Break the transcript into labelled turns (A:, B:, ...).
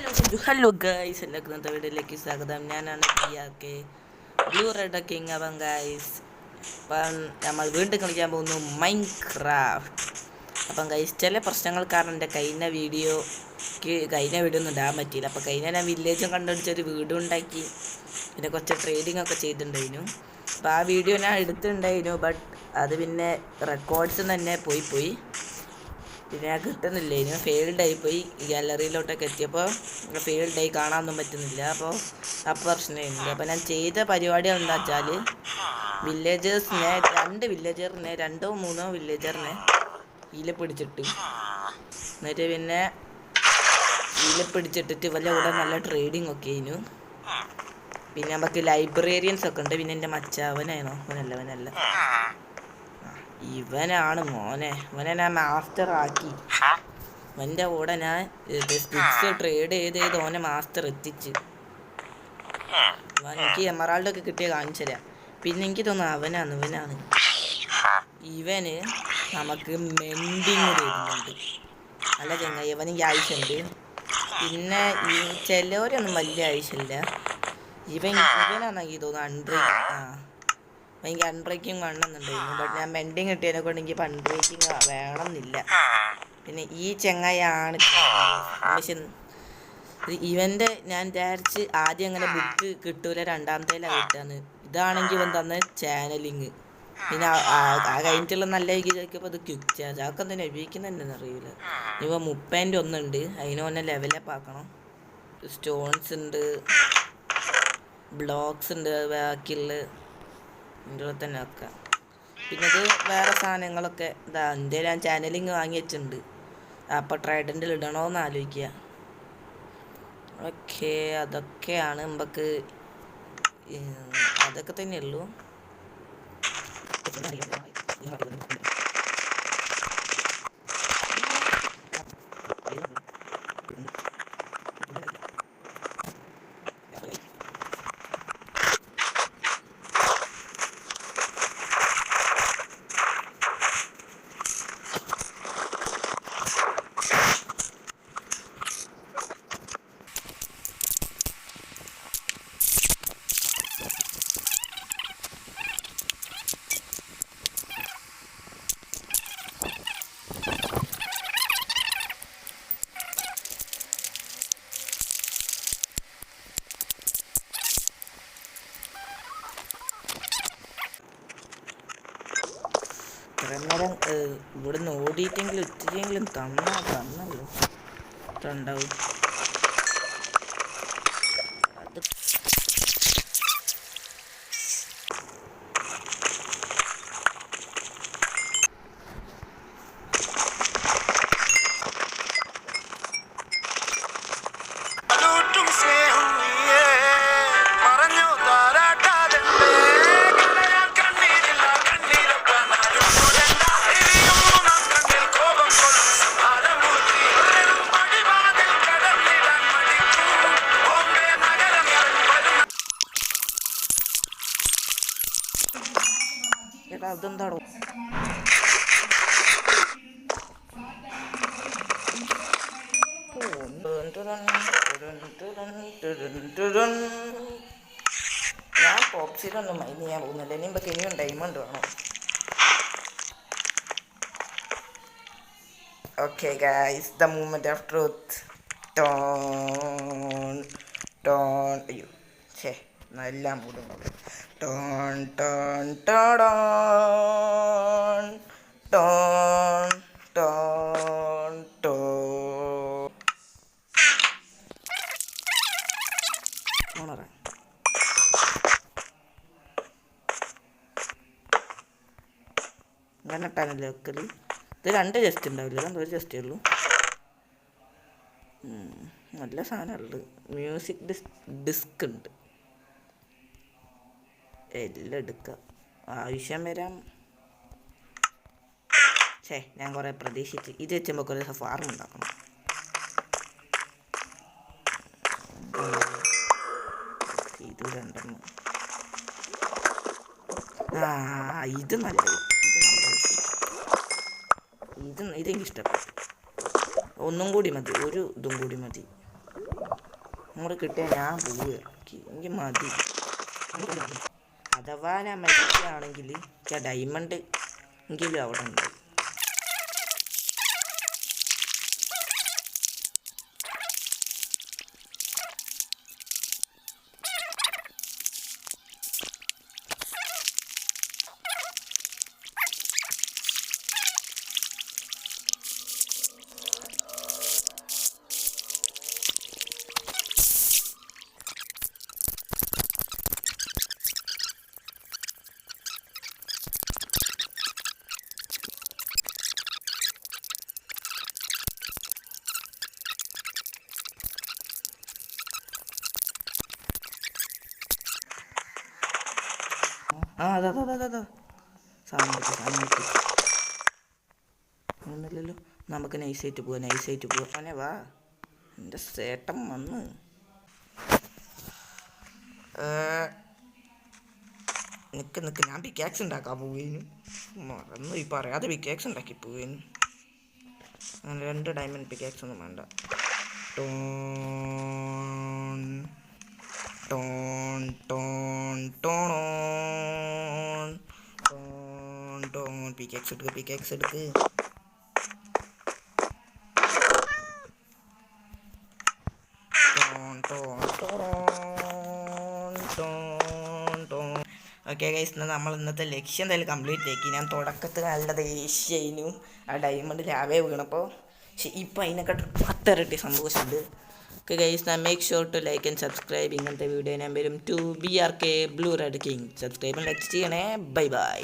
A: Hello guys, എല്ലാവർക്കും ഇന്നത്തെ വീഡിയോയിലേക്ക് സ്വാഗതം. ഞാനാണ് PRK ബ്ലൂ റെഡ് കിങ്. അപ്പം ഗൈസ്, അപ്പം നമ്മൾ വീണ്ടും കളിക്കാൻ പോകുന്നു മൈൻക്രാഫ്റ്റ്. അപ്പം ഗൈസ്, ചില പ്രശ്നങ്ങൾ കാരണം എൻ്റെ കഴിഞ്ഞ വീഡിയോ ഒന്നും ഇടാൻ പറ്റിയില്ല. അപ്പോൾ കഴിഞ്ഞ ഞാൻ വില്ലേജും കണ്ടുപിടിച്ചൊരു വീടും ഉണ്ടാക്കി, പിന്നെ കുറച്ച് ട്രേഡിംഗ് ഒക്കെ ചെയ്തിട്ടുണ്ടായിരുന്നു. അപ്പോൾ ആ വീഡിയോ ഞാൻ എടുത്തിട്ടുണ്ടായിരുന്നു, ബട്ട് അത് പിന്നെ റെക്കോർഡ്സ് തന്നെ പോയി പിന്നെ ഞാൻ കിട്ടുന്നില്ല. ഇനി ഫെയിൽഡായി പോയി. ഗാലറിയിലോട്ടൊക്കെ എത്തിയപ്പോൾ ഫെയിൽഡായി, കാണാനൊന്നും പറ്റുന്നില്ല. അപ്പോൾ പ്രശ്നമുണ്ട്. അപ്പോൾ ഞാൻ ചെയ്ത പരിപാടി എന്താ വെച്ചാൽ, രണ്ടോ മൂന്നോ വില്ലേജറിനെ ഇതിൽ പിടിച്ചിട്ട്, എന്നിട്ട് പിന്നെ ഇതിൽ പിടിച്ചിട്ടിട്ട് വല്ല കൂടെ നല്ല ട്രേഡിങ് ഒക്കെ ആയിരുന്നു. പിന്നെ നമുക്ക് ലൈബ്രറിയൻസ് ഒക്കെ ഉണ്ട്. പിന്നെ എൻ്റെ മച്ചാവനാണോ? അവനല്ല, ഇവനാണ് മോനെ. ഇവനെ ഞാൻ മാസ്റ്റർ ആക്കി. അവൻ്റെ കൂടെ ഞാൻ സ്റ്റിക്സ് ട്രേഡ് ചെയ്ത് ഓനെ മാസ്റ്റർ എത്തിച്ച്. എനിക്ക് എമറാൾഡൊക്കെ കിട്ടിയ കാണിച്ചു തരാം. പിന്നെ എനിക്ക് തോന്നുന്നു ഇവനാണ് ഇവന് നമുക്ക് മെൻഡിങ് തരുന്നുണ്ട്. നല്ല ചങ്ങായി, ഇവനെനിക്ക് ആവശ്യമുണ്ട്. പിന്നെ ചിലവരൊന്നും വലിയ ആവശ്യമില്ല. ഇവനാണെങ്കിൽ തോന്നുന്നു എനിക്ക് അൺബ്രേക്കിംഗ് വേണമെന്നുണ്ടായിരുന്നു. ബട്ട് ഞാൻ മെൻഡിങ് കിട്ടിയതിനെ കൊണ്ട് എനിക്ക് അൺബ്രേക്കിംഗ് വേണമെന്നില്ല. പിന്നെ ഈ ചെങ്ങായാണ് ഇവൻ്റെ, ഞാൻ വിചാരിച്ച് ആദ്യം അങ്ങനെ ബുക്ക് കിട്ടൂല, രണ്ടാമത്തേലാണ് കിട്ടാന്ന്. ഇതാണെങ്കിൽ ഇവൻ തന്ന ചാനലിങ്. പിന്നെ കഴിഞ്ഞിട്ടുള്ള നല്ല ചോദിക്കുമ്പോൾ അത് ക്വിക്ക് ചാർജ് അതൊക്കെ തന്നെ ഉപയോഗിക്കുന്നതെന്ന് അറിയില്ല. ഇവ 30 ഒന്നുണ്ട്, അതിന് തന്നെ ലെവലപ്പ് ആക്കണം. സ്റ്റോൺസ് ഉണ്ട്, ബ്ലോക്സ് ഉണ്ട്, ബാക്കിയുള്ള ഇതിൽ തന്നെ വെക്കാം. പിന്നെ ഇത് വേറെ സാധനങ്ങളൊക്കെ എൻ്റെ ഞാൻ ചാനലിങ് വാങ്ങി വെച്ചിട്ടുണ്ട്. അപ്പോൾ ട്രൈഡൻറ്റിൽ ഇടണമെന്ന് ആലോചിക്കുക. ഓക്കെ, അതൊക്കെയാണ് നമുക്ക്, അതൊക്കെ തന്നെയുള്ളൂ. നേരം ഇവിടുന്ന് ഓടിയിട്ടെങ്കിലും ഇത്തിരിയെങ്കിലും തന്നല്ലോ ഉണ്ടാവും. അതെന്താണോ ഞാൻ പോപ്സിലൊന്നും മൈൻഡ് ചെയ്യാൻ പോകുന്നില്ല. ഇനിയിപ്പോൾ ഇനിയും ഡയമണ്ട് വേണം. Okay guys, the moment of truth. അയ്യോ ഛേ, നല്ല മൂടുന്നുണ്ട്. ടോൺ ടോൺ ടോൺ ടോൺ ടോൺ ടോ. അങ്ങനെ ഇട്ടാണല്ലേ വെക്കല്. ഇത് 2 ജസ്റ്റ് ഉണ്ടാവില്ല, ഒരു ജസ്റ്റേ ഉള്ളൂ. നല്ല സാധനമുള്ളത്. മ്യൂസിക് ഡിസ്ക് ഉണ്ട്, എല്ലാം എടുക്കാം. ആവശ്യം വരാം. ഞാൻ കുറേ പ്രതീക്ഷിച്ച് ഇത് വെച്ചുമ്പോൾ കുറേ ഫാർം ഉണ്ടാക്കണം. ഇത് 2. ഇത് നല്ലത്. ഇതെനിക്ക് ഇഷ്ടപ്പെട്ടു. ഒന്നും കൂടി മതി, ഒരു ഇതും കൂടി മതി. അങ്ങോട്ട് കിട്ടിയാൽ ഞാൻ പോവുക. എനിക്ക് മതി. അഥവാ ഞാൻ മരിക്കുകയാണെങ്കിൽ ഡയമണ്ട് എങ്കിലും അവിടെ ഉണ്ട്. അതാ സാധനം കിട്ടി. ഒന്നുമില്ലല്ലോ. നമുക്ക് നൈസായിട്ട് പോവാം. അവനെ വാ, എൻ്റെ ചേട്ടൻ വന്ന്. നിക്ക് ഞാൻ പിക്കാക്സ് ഉണ്ടാക്കാൻ പോവേനു. മറന്നു ഈ പറയാതെ പിക്കാക്സ് ഉണ്ടാക്കി പോവേനു. അങ്ങനെ 2 ഡയമണ്ട് പിക്കാക്സ് ഒന്നും വേണ്ട. ടോൺ ടോൺ ടോൺ ടോൺ ടോൺ ടോൺ. പിക്കാക്സ് എടുക്ക്. ഓക്കെ ഗൈസ്, നമ്മൾ ഇന്നത്തെ ലക്ഷ്യം എന്തായാലും കംപ്ലീറ്റ് ആക്കി. ഞാൻ തുടക്കത്തിൽ നല്ല ദേഷ്യം ആ ഡയമണ്ട് രാവേ വീണപ്പോൾ. പക്ഷെ ഇപ്പം അതിനെക്കാട്ട് 10 ഇരട്ടി സന്തോഷമുണ്ട്. Okay guys, make sure to like and subscribe. ഇങ്ങനത്തെ വീഡിയോ ഞാൻ വരും. To BRK blue red king. Subscribe like ചെയ്യണേ. ബൈ.